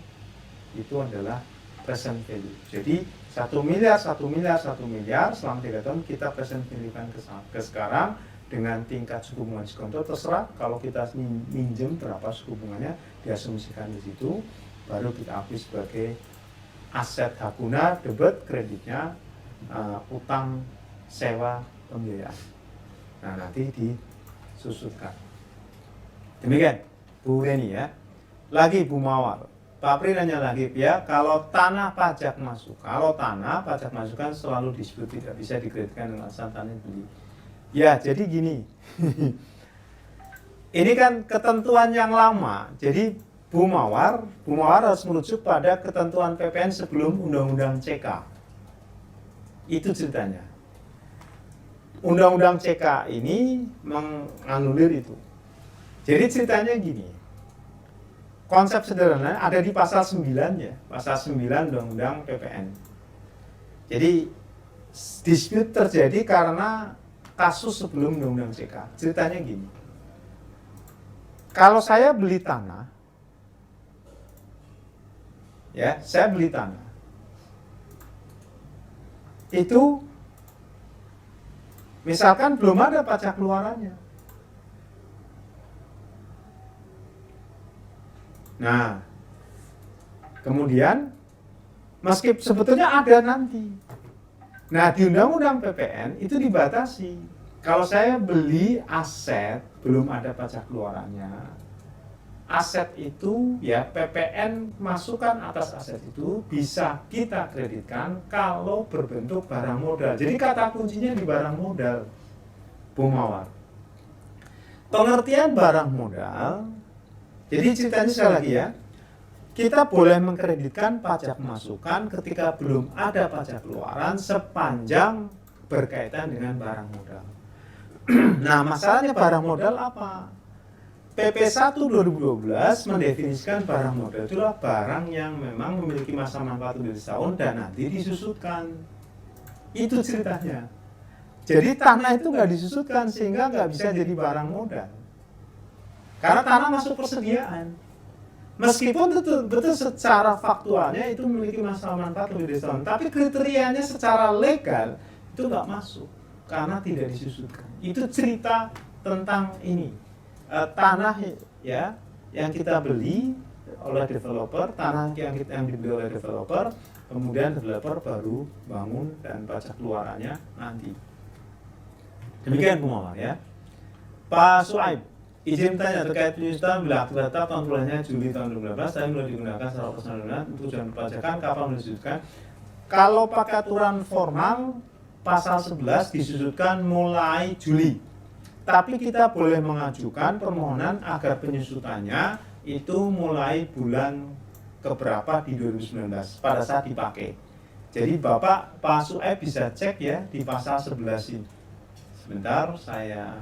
itu adalah present value. Jadi 1 miliar, 1 miliar, 1 miliar selama 3 tahun kita present value-kan ke sekarang dengan tingkat suku bunga diskonto, terserah. Kalau kita minjem berapa suku bunganya diasumsikan di situ, baru kita akui sebagai aset hak guna, debit, kreditnya utang sewa pembiayaan. Nah, nanti disusutkan. Demikian Bu Reni ya. Lagi Bu Mawar, Pak Pri nanya lagi ya, kalau tanah pajak masuk, kan selalu disebut tidak bisa dikreditkan dengan alasan tanah beli. Ya, jadi gini. Ini kan ketentuan yang lama. Jadi Bu Mawar harus merujuk pada ketentuan PPN sebelum Undang-Undang CK. Itu ceritanya. Undang-Undang CK ini menganulir itu. Jadi ceritanya gini. Konsep sederhana ada di pasal 9 ya, pasal 9 Undang-Undang PPN. Jadi dispute terjadi karena kasus sebelum Undang-Undang CK. Ceritanya gini. Kalau saya beli tanah, ya, saya beli tanah. Itu misalkan belum ada pajak keluarannya. Nah, kemudian meskipun sebetulnya ada nanti. Nah, di Undang-Undang PPN itu dibatasi. Kalau saya beli aset belum ada pajak keluarannya, aset itu ya PPN masukan atas aset itu bisa kita kreditkan kalau berbentuk barang modal. Jadi kata kuncinya di barang modal, Bu Mawar. Pengertian barang modal, jadi ceritanya sekali lagi ya, kita boleh mengkreditkan pajak masukan ketika belum ada pajak keluaran sepanjang berkaitan dengan barang modal. Nah, masalahnya barang modal apa? PP 1 2012 mendefinisikan barang modal itulah barang yang memang memiliki masa manfaat lebih dari setahun dan nanti disusutkan. Itu ceritanya. Jadi tanah itu nggak disusutkan sehingga nggak bisa jadi barang modal. Karena tanah masuk persediaan. Meskipun betul secara faktualnya itu memiliki masa manfaat lebih dari setahun, tapi kriterianya secara legal itu nggak masuk karena tidak disusutkan. Itu cerita tentang ini. Tanah ya yang kita beli oleh developer, tanah yang dibeli oleh developer, kemudian developer baru bangun dan pajak keluarannya nanti. Demikian Bu Mawar ya. Pak Suaib, izin tanya terkait penyusutan bila akte tetap tahun bulannya Juli tahun 2012 tapi mulai digunakan secara operasional untuk tujuan perpajakan, kapan disusutkan? Kalau pakai aturan formal pasal 11 disusutkan mulai Juli. Tapi kita boleh mengajukan permohonan agar penyusutannya itu mulai bulan keberapa di 2019 pada saat dipakai. Jadi Bapak Pak Sueb bisa cek ya di pasal 11 ini. Sebentar saya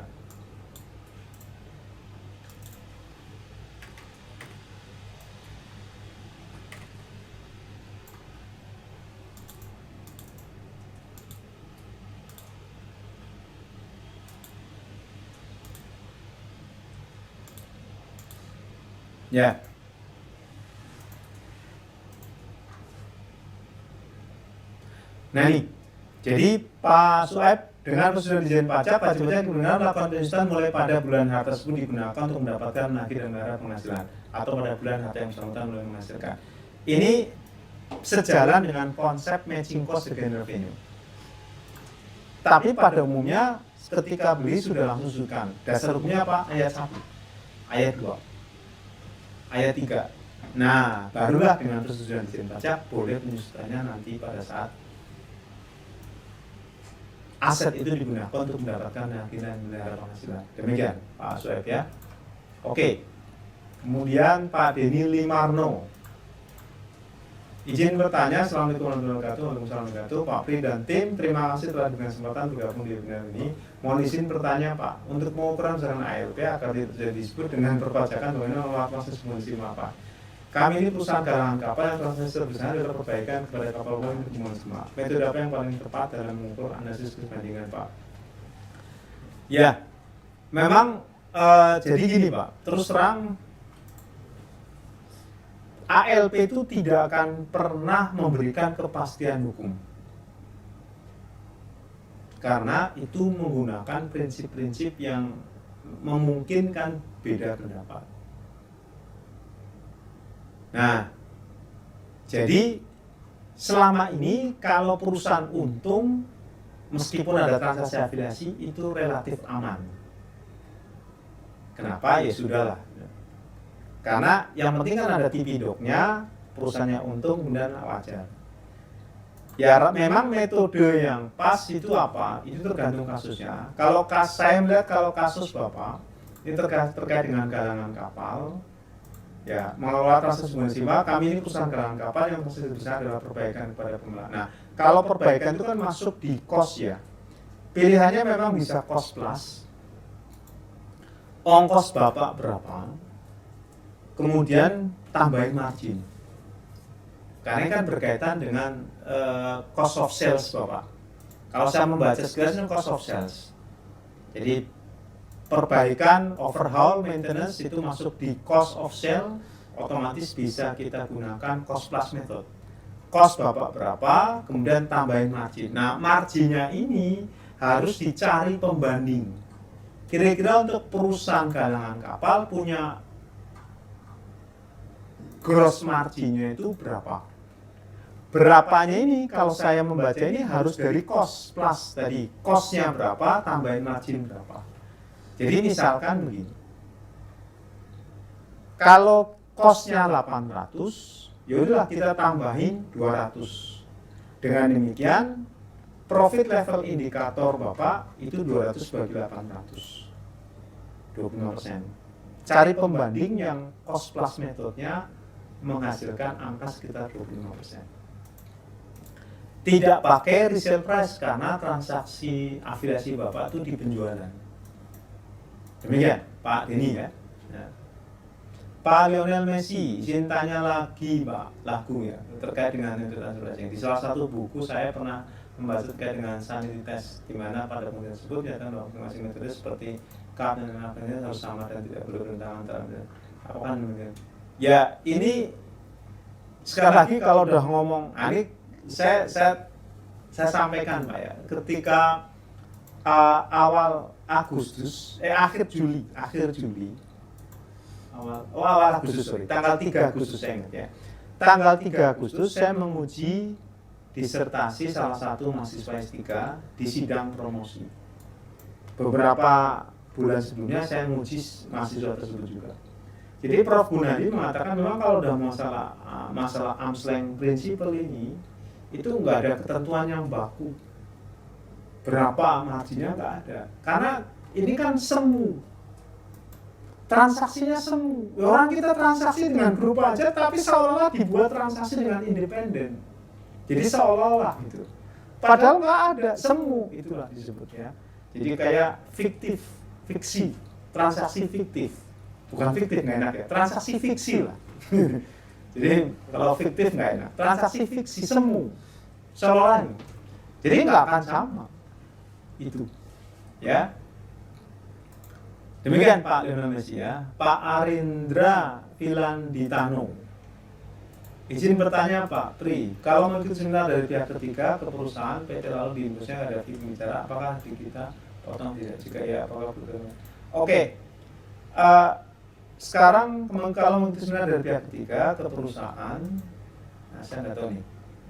ya. Nah ini, jadi Pak Sueb dengan persetujuan Dirjen Pajak, wajib pajak kebenaran melakukan penyusutan mulai pada bulan H tersebut digunakan untuk mendapatkan nagih dan bayar penghasilan atau pada bulan H yang bersangkutan mulai menghasilkan. Ini sejalan dengan konsep matching cost dengan revenue. Tapi pada umumnya ketika beli sudah langsung susutkan. Dasar hukumnya apa? Ayat 1, ayat 2. Ayat 3. Nah, barulah dengan persetujuan Dirjen Pajak boleh penyusutannya nanti pada saat aset itu digunakan untuk mendapatkan nagih dan bayar penghasilan. Demikian Pak Sueb ya. Oke. Kemudian Pak Denny Limarno. Izin bertanya, Assalamualaikum warahmatullahi wabarakatuh. Waalaikumsalam warahmatullahi wabarakatuh. Pak Pri dan tim, terima kasih telah diberikan kesempatan bergabung di webinar ini. Mohon izin bertanya Pak, untuk pengukuran besaran ALP agar tidak terjadi dispute dengan perpajakan bagaimana melakukan proses pengurusan apa? Kami ini perusahaan galangan kapal yang proses terbesar adalah perbaikan kepada kapal umum untuk pengurusan. Metode apa yang paling tepat dalam mengukur analisis perbandingan Pak? Ya, memang jadi gini Pak, terus terang ALP itu tidak akan pernah memberikan kepastian hukum karena itu menggunakan prinsip-prinsip yang memungkinkan beda pendapat. Nah, jadi selama ini kalau perusahaan untung, meskipun ada transaksi afiliasi, itu relatif aman. Kenapa? Ya sudahlah. Karena yang penting kan ada TV-Doc-nya, perusahaannya untung, kemudian wajar. Ya memang metode yang pas itu apa? Itu tergantung kasusnya. Kalau saya melihat kalau kasus Bapak, ini terkait dengan galangan kapal, ya mengelola transaksi hubungan simpan, kami ini perusahaan galangan kapal yang posisi besar adalah perbaikan kepada pengelola. Nah, kalau perbaikan itu kan masuk di cost ya. Pilihannya memang bisa cost plus, ongkos Bapak berapa, kemudian tambahin margin. Karena ini kan berkaitan dengan cost of sales Bapak. Kalau saya membaca sekilas ini cost of sales. Jadi perbaikan, overhaul, maintenance itu masuk di cost of sale, otomatis bisa kita gunakan cost plus method. Cost Bapak berapa, kemudian tambahin margin. Nah, marginnya ini harus dicari pembanding. Kira-kira untuk perusahaan galangan kapal punya gross marginnya itu berapa? Berapanya ini kalau saya membaca ini harus dari cost plus tadi. Costnya berapa, tambahin margin berapa. Jadi misalkan begini, kalau costnya 800, yaudah kita tambahin 200. Dengan demikian, profit level indikator Bapak itu 200 bagi 800, 25%. Cari pembanding yang cost plus metodenya menghasilkan angka sekitar 25%. Tidak pakai resale price karena transaksi afiliasi Bapak itu di penjualan. Demikian Pak Denny ya. Pak Lionel Messi, izin tanya lagi Pak, lagu ya, terkait dengan transaksi. Di salah satu buku saya pernah membahas terkait dengan sanity test, di mana pada penggunaan tersebut nyata bahwa masing-masing metode seperti CAP dan lain-lain harus sama dan tidak perlu bertentangan antara. Apakah demikian? Ya ini sekali lagi kalau udah ngomong, ini saya sampaikan Pak ya, ketika awal Agustus, akhir Juli, awal Agustus, tanggal 3 Agustus saya ingat ya. Tanggal 3 Agustus saya menguji disertasi salah satu mahasiswa S3 di sidang promosi. Beberapa bulan sebelumnya saya menguji mahasiswa tersebut juga. Jadi Prof. Gunadi mengatakan memang kalau udah masalah arm's length principle ini, itu nggak ada ketentuan yang baku. Berapa marginnya nggak ada. Karena ini kan semu. Transaksinya semu. Orang kita transaksi dengan grup aja, tapi seolah-olah dibuat transaksi dengan independen. Jadi seolah-olah gitu. Padahal nggak ada, semu itulah disebutnya. Jadi kayak fiksi, transaksi fiktif. Bukan fiktif nggak enak ya, transaksi fiksi lah. Jadi kalau fiktif nggak enak, transaksi fiksi semu, seolah-olah. Jadi nggak akan sama itu, ya. Demikian Pak Lionel Messi ya. Pak Arindra Filanditano, izin bertanya Pak Tri, kalau mengikuti seminar dari pihak ketiga ke perusahaan PT lalu di Indonesia ada tim bicara, apakah di kita potong tidak? Jika ya, apakah betul? Oke. Sekarang kalau mengikuti seminar dari pihak ketiga ke perusahaan, nah saya nggak tahu nih,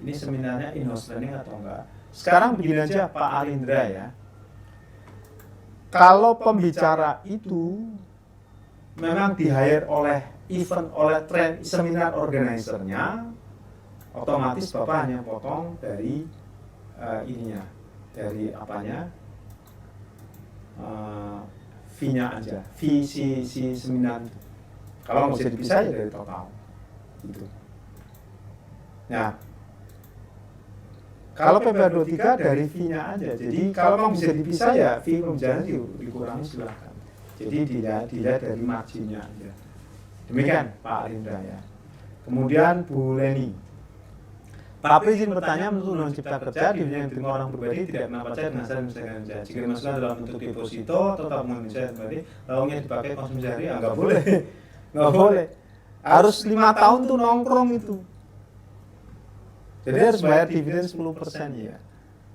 ini seminarnya in-house training atau enggak. Sekarang begini aja Pak Arindra ya, kalau pembicara itu memang di-hire oleh seminar organizer-nya, otomatis Bapak hanya potong dari ininya, dari apanya, fee-nya aja, fee si seminar itu. Kalau nggak bisa dipisah ya dari total, gitu. Nah, kalau PPh 23 dari fee-nya aja. Jadi kalau mau bisa dipisah ya fee pembicaraan dikurangi silakan. Jadi dilihat dari marginnya aja. Demikian Pak Arindra ya. Kemudian Bu Leni, Pak Pri izin bertanya, menurut Undang-Undang Cipta Kerja di bidang yang diterima orang pribadi tidak pernah percaya dengan saya misalkan kerja. Jika dimasukkan dalam bentuk deposito tetap menggunakan saya pribadi, lalunya dipakai konsumsi sehari, nggak boleh, nggak boleh. Harus 5 tahun tuh nongkrong itu. Jadi harus bayar dividen 10% ya.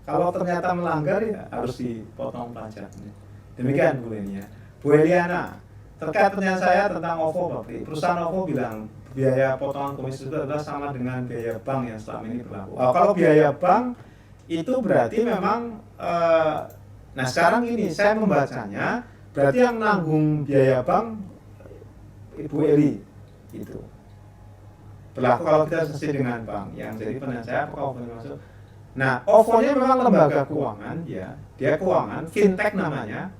Kalau ternyata melanggar ya harus dipotong pajaknya. Demikian Bu Leni ya. Bu Eliana, terkait pertanyaan saya tentang OVO Pak Pri, perusahaan OVO bilang biaya potongan komisi itu adalah sama dengan biaya bank yang selama ini berlaku. Kalau biaya bank itu berarti memang nah sekarang ini saya membacanya berarti yang nanggung biaya bank Ibu Eli itu berlaku kalau kita sesuai dengan bank yang jadi pertanyaan saya apakah OVO masuk. Nah OVO-nya memang lembaga keuangan ya, dia keuangan fintech namanya,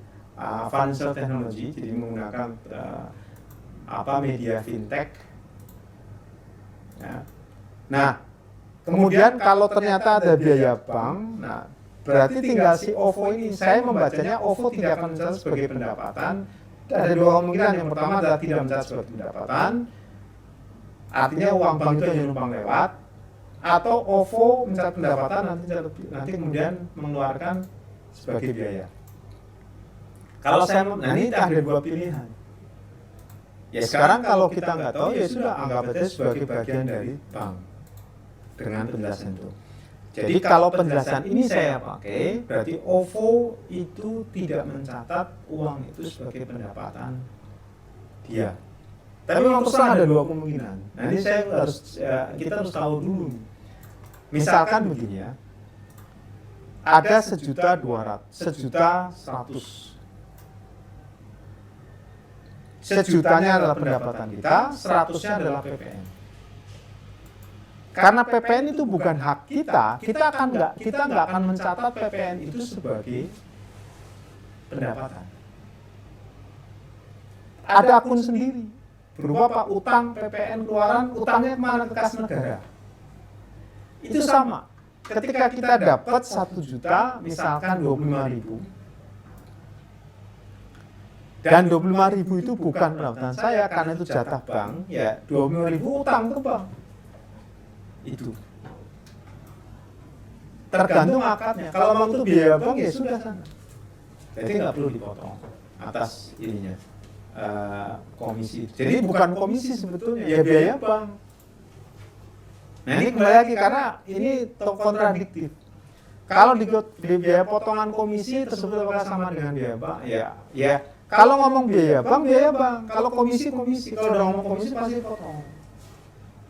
financial technology, jadi menggunakan media fintech ya. Nah kemudian kalau ternyata ada biaya bank, nah berarti tinggal si OVO ini, saya membacanya OVO tidak akan mencatat sebagai pendapatan. Ada dua kemungkinan, yang pertama adalah tidak mencatat sebagai pendapatan, artinya uang bank itu hanya numpang lewat, atau OVO mencatat pendapatan nanti kemudian mengeluarkan sebagai biaya. Kalau saya, nah ini ada dua pilihan. Ya sekarang kalau kita nggak tahu ya sudah anggap aja sebagai bagian dari bank dengan penjelasan itu. Jadi kalau penjelasan ini saya pakai, berarti OVO itu tidak mencatat uang itu sebagai pendapatan dia. Tapi memang terserah ada dua kemungkinan. Nah ini kita harus tahu dulu. Misalkan begini ya, ada 1.200.000, 1.100.000. Sejutanya adalah pendapatan kita, 100-nya adalah PPN. Karena PPN itu bukan hak kita nggak akan mencatat PPN itu sebagai pendapatan. Ada akun sendiri berupa Pak utang PPN keluaran, utangnya kemana, ke kas negara. Itu sama. Ketika kita dapat 1 juta, misalkan 25.000, dan 25.000 itu bukan pendapatan saya karena itu jatah bank, ya 25.000 utang ke bank. Itu tergantung akadnya. Kalau memang itu biaya bank ya sudah sana, jadi nggak perlu dipotong atas ininya komisi. Jadi bukan komisi sebetulnya, ya biaya bank. Nah ini kembali lagi karena ini kontradiktif. Kalau di biaya potongan komisi tersebut apakah sama dengan biaya bank? Ya. Kalau ngomong biaya bank. Kalau komisi. Kalau udah ngomong komisi pasti potong.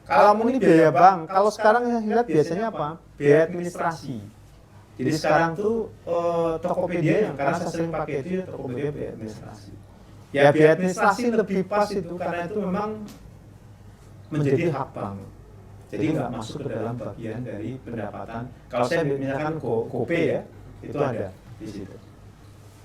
Kalau ini biaya bank, kalau sekarang saya lihat biasanya apa? Biaya administrasi. Jadi sekarang tuh Tokopedia yang karena saya sering pakai itu ya Tokopedia biaya administrasi. Ya biaya administrasi lebih pas itu karena itu memang menjadi hak bank. Jadi nggak masuk ke dalam bagian dari pendapatan. Kalau saya misalkan GoPay ya, itu ada di situ.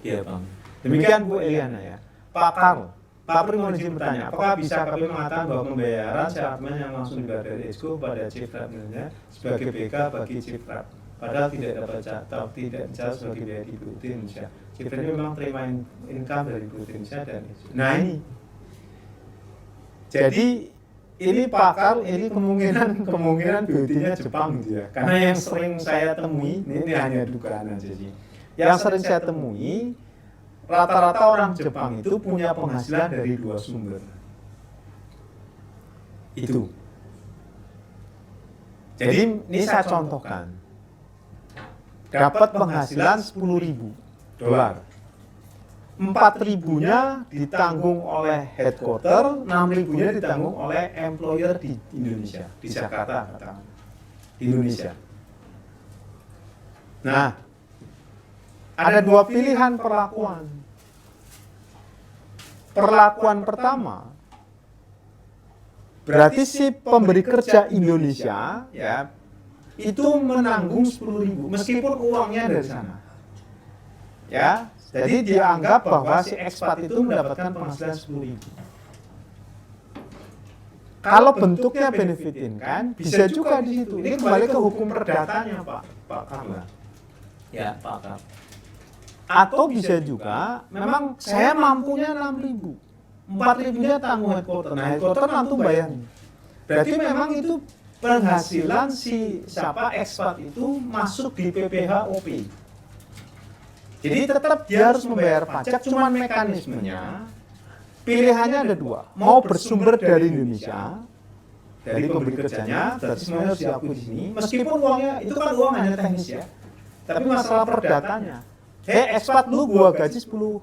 Iya bang. Demikian Bu Eliana ya. Pak Karl. Pak Primoji bertanya, apakah bisa KPU mengatakan bahwa pembayaran syaratnya yang langsung dibayar dari ESCO pada chief rep-nya sebagai BK bagi chief rep, padahal tidak dapat tidak dicatat sebagai biaya di BUT Indonesia. Chief rep memang terima income dari BUT Indonesia dan ESCO. Nah ini, jadi ini Pak Karl, ini kemungkinan BUT-nya Jepang gitu ya. Karena yang sering saya temui, ini hanya dugaan aja sih. Yang sering saya temui, rata-rata orang Jepang itu punya penghasilan dari dua sumber. Itu. Jadi ini saya contohkan. Dapat penghasilan $10.000. 4.000-nya ditanggung oleh headquarter, 6.000-nya ditanggung oleh employer di Indonesia, di Jakarta katakan. Di Indonesia. Nah, ada dua pilihan perlakuan. Perlakuan pertama, berarti si pemberi kerja Indonesia ya itu menanggung 10.000 meskipun uangnya dari sana. Ya, jadi dianggap bahwa si ekspat itu mendapatkan penghasilan 10.000. Kalau bentuknya benefit in kan bisa juga di situ. Ini kembali ke hukum perdatanya Pak Karla. Ya, Pak Karla. Atau bisa juga, memang saya mampunya 6.000, 4.000-nya tanggung headquarter. Nah, headquarter langsung bayarnya. Berarti memang itu penghasilan si ekspat itu masuk di PPHOP. Jadi tetap dia harus membayar pajak, cuman mekanismenya pilihannya ada dua. Mau bersumber dari Indonesia, dari pemberi kerjanya, berarti semuanya harus diakui di sini. Meskipun uangnya, itu kan uang hanya teknis ya. Tapi masalah perdatanya. Ekspat lu gua gaji $10.000.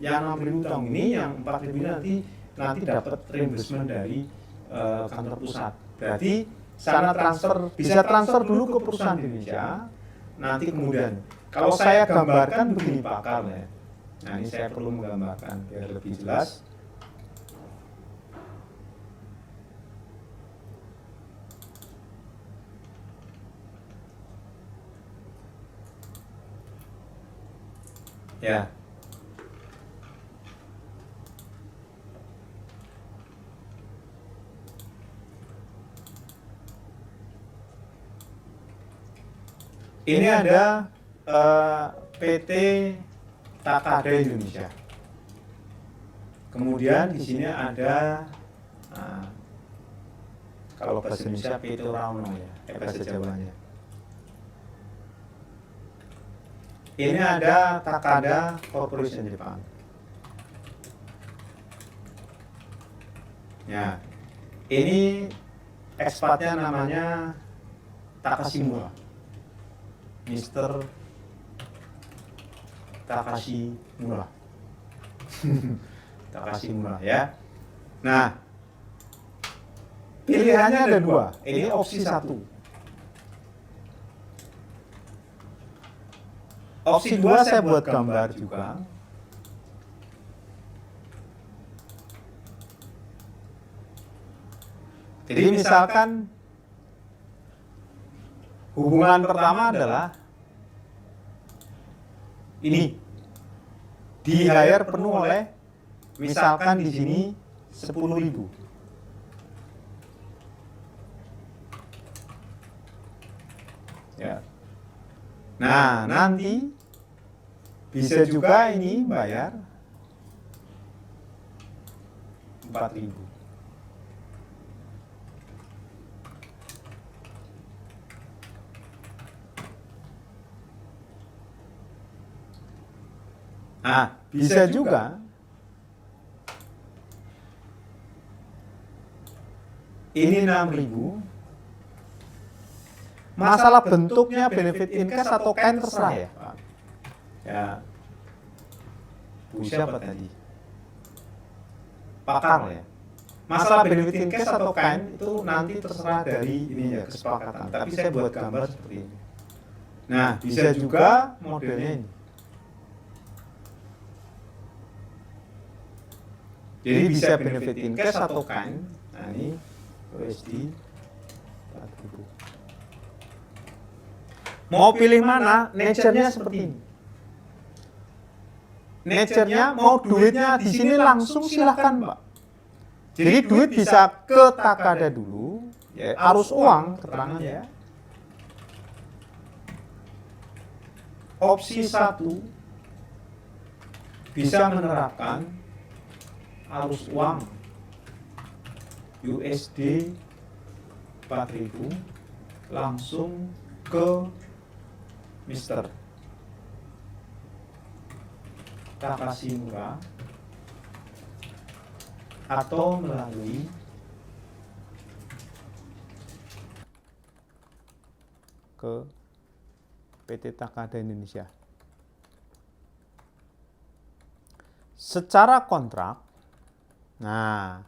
Yang 6.000 tahun ini, yang 4.000 nanti nanti dapat reimbursement dari kantor pusat. Berarti sana bisa transfer dulu ke perusahaan di Indonesia, nanti kemudian kalau saya gambarkan begini Pak Karl ya. Nah ini saya perlu menggambarkan biar lebih jelas. Ya. Ini ada PT Takada Indonesia. Kemudian di sini ada kalau bahasa Indonesia PT Rauno ya, bahasa Jawanya. Ini ada Takada Corporation Jepang. Ya, ini ekspatnya namanya Takashimura. Mr. Takashimura. Takashimura ya. Nah, pilihannya ada dua. Ini opsi satu. Opsi dua saya buat gambar juga. Jadi misalkan hubungan pertama adalah ini di hire penuh oleh misalkan di sini 10.000. Ya. Nah, nanti bisa juga ini bayar 4.000. Nah, bisa juga ini 6.000. Masalah bentuknya benefit in cash atau kind terserah ya, Pak. Ya. Bu siapa tadi? Pakar ya. Masalah benefit in cash atau kind itu nanti terserah dari ini ya kesepakatan. Tapi saya buat gambar seperti ini. Nah, bisa juga modelnya ini. Jadi bisa benefit in cash atau kind. Nah ini USD 4.000. Mau pilih mana? Nature-nya seperti ini. Nature-nya mau duitnya di sini langsung silahkan Pak. Jadi duit bisa ke Takada dulu, ya, arus uang keterangan ya. Opsi 1 bisa menerapkan arus uang USD 4.000 langsung ke Mr. Takashimura atau melalui ke PT Takada Indonesia. Secara kontrak, nah,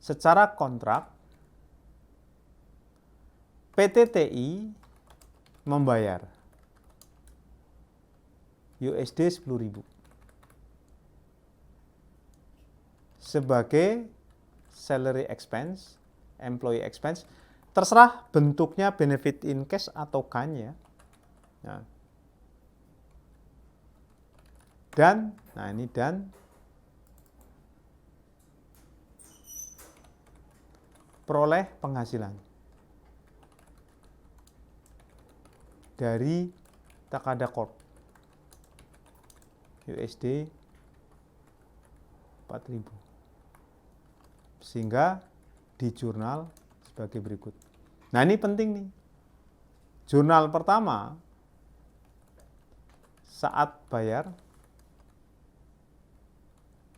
secara kontrak PT TI membayar USD 10.000 sebagai salary expense, employee expense, terserah bentuknya benefit in cash atau kind ya. Nah. Dan, nah ini dan peroleh penghasilan dari Takada Corp USD 4.000 sehingga di jurnal sebagai berikut. Nah ini penting nih. Jurnal pertama saat bayar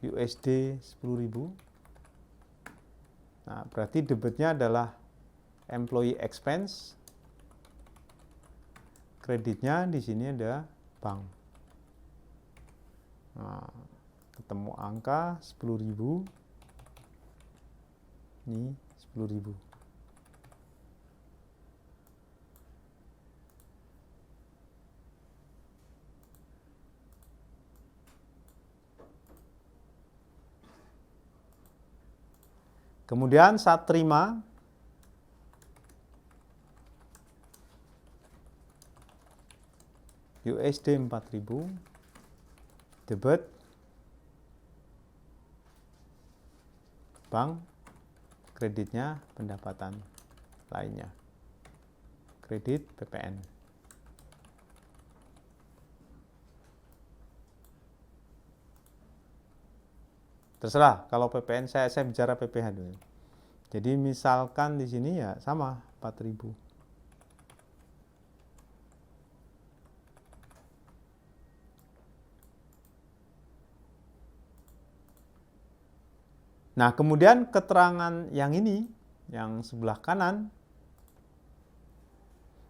USD 10.000. Nah, berarti debitnya adalah employee expense. Kreditnya di sini ada bank. Nah, ketemu angka 10.000. Ini 10.000. Kemudian saat terima, USD 4.000, debit bank, kreditnya pendapatan lainnya, kredit PPN. Terserah, kalau PPN saya bicara PPH dulu. Jadi misalkan di sini ya sama 4.000. Nah, kemudian keterangan yang ini, yang sebelah kanan.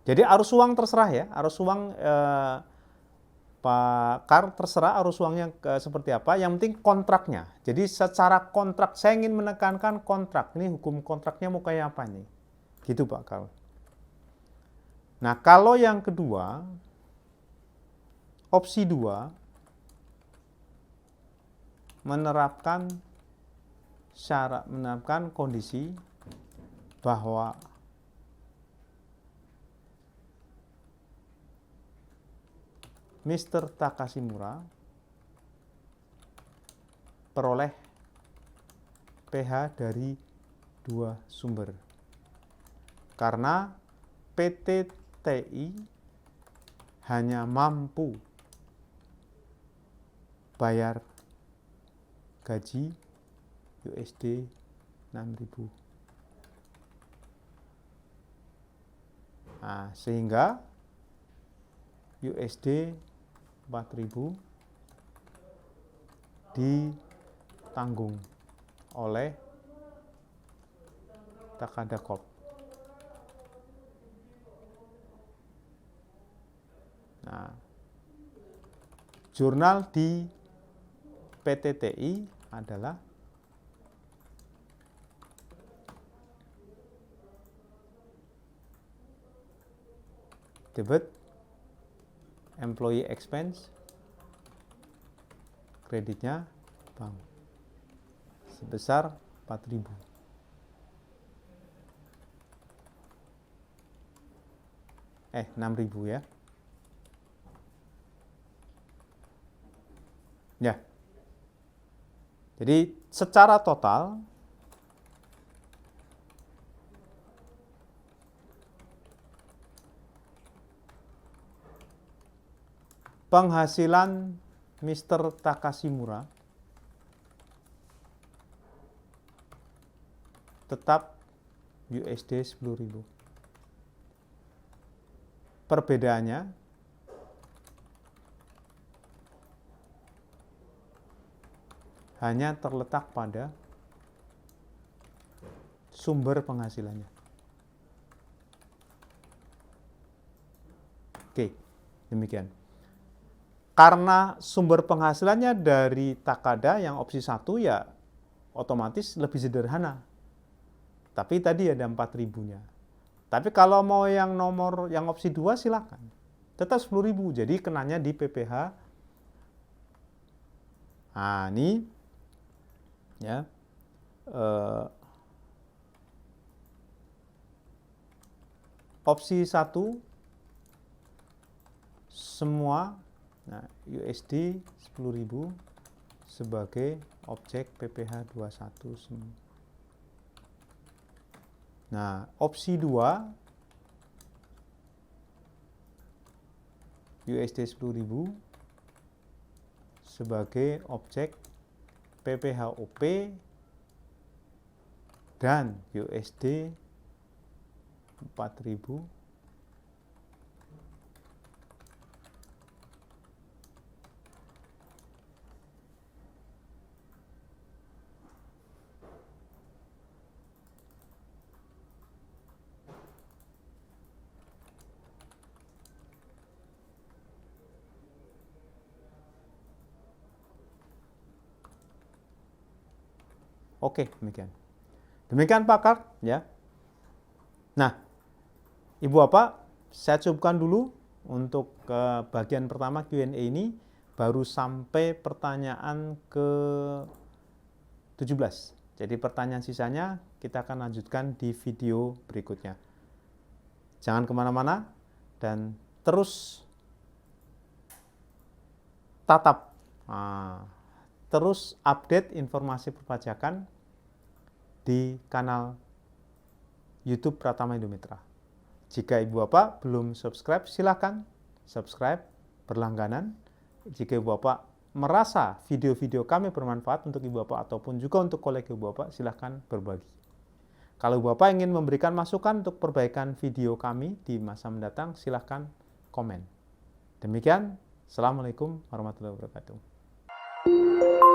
Jadi arus uang terserah ya, arus uang Pak Kar terserah arus uangnya seperti apa, yang penting kontraknya. Jadi secara kontrak, saya ingin menekankan kontrak. Ini hukum kontraknya mau kayak apa nih? Gitu Pak Kar. Nah, kalau yang kedua, opsi 2, menerapkan syarat, menerapkan kondisi bahwa Mr. Takashimura peroleh PH dari 2 sumber. Karena PT TI hanya mampu bayar gaji USD 6.000. Nah, sehingga USD 4.000 ditanggung oleh Takada Corp. Nah, jurnal di PT TI adalah debit employee expense, kreditnya bank sebesar 4.000. 6.000 ya. Ya. Jadi secara total penghasilan Mr. Takashimura tetap USD 10.000. Perbedaannya hanya terletak pada sumber penghasilannya. Oke, demikian. Karena sumber penghasilannya dari Takada yang opsi 1 ya otomatis lebih sederhana. Tapi tadi ada 4.000-nya. Tapi kalau mau yang nomor yang opsi 2 silakan. Tetap 10.000. Jadi kenanya di PPH. Nah, ini ya. Opsi 1 semua USD 10.000 sebagai objek PPH 21 semua. Nah, opsi 2 USD 10.000 sebagai objek PPHOP dan USD 4.000 Oke, demikian. Demikian pakar ya. Nah, Ibu Bapak, saya cukupkan dulu untuk ke bagian pertama Q&A ini, baru sampai pertanyaan ke 17. Jadi pertanyaan sisanya kita akan lanjutkan di video berikutnya. Jangan kemana-mana dan terus tatap, terus update informasi perpajakan di kanal YouTube Pratama Indomitra. Jika Ibu Bapak belum subscribe, silakan subscribe berlangganan. Jika Ibu Bapak merasa video-video kami bermanfaat untuk Ibu Bapak ataupun juga untuk kolega Ibu Bapak, silakan berbagi. Kalau Ibu Bapak ingin memberikan masukan untuk perbaikan video kami di masa mendatang, silakan komen. Demikian, Assalamualaikum warahmatullahi wabarakatuh.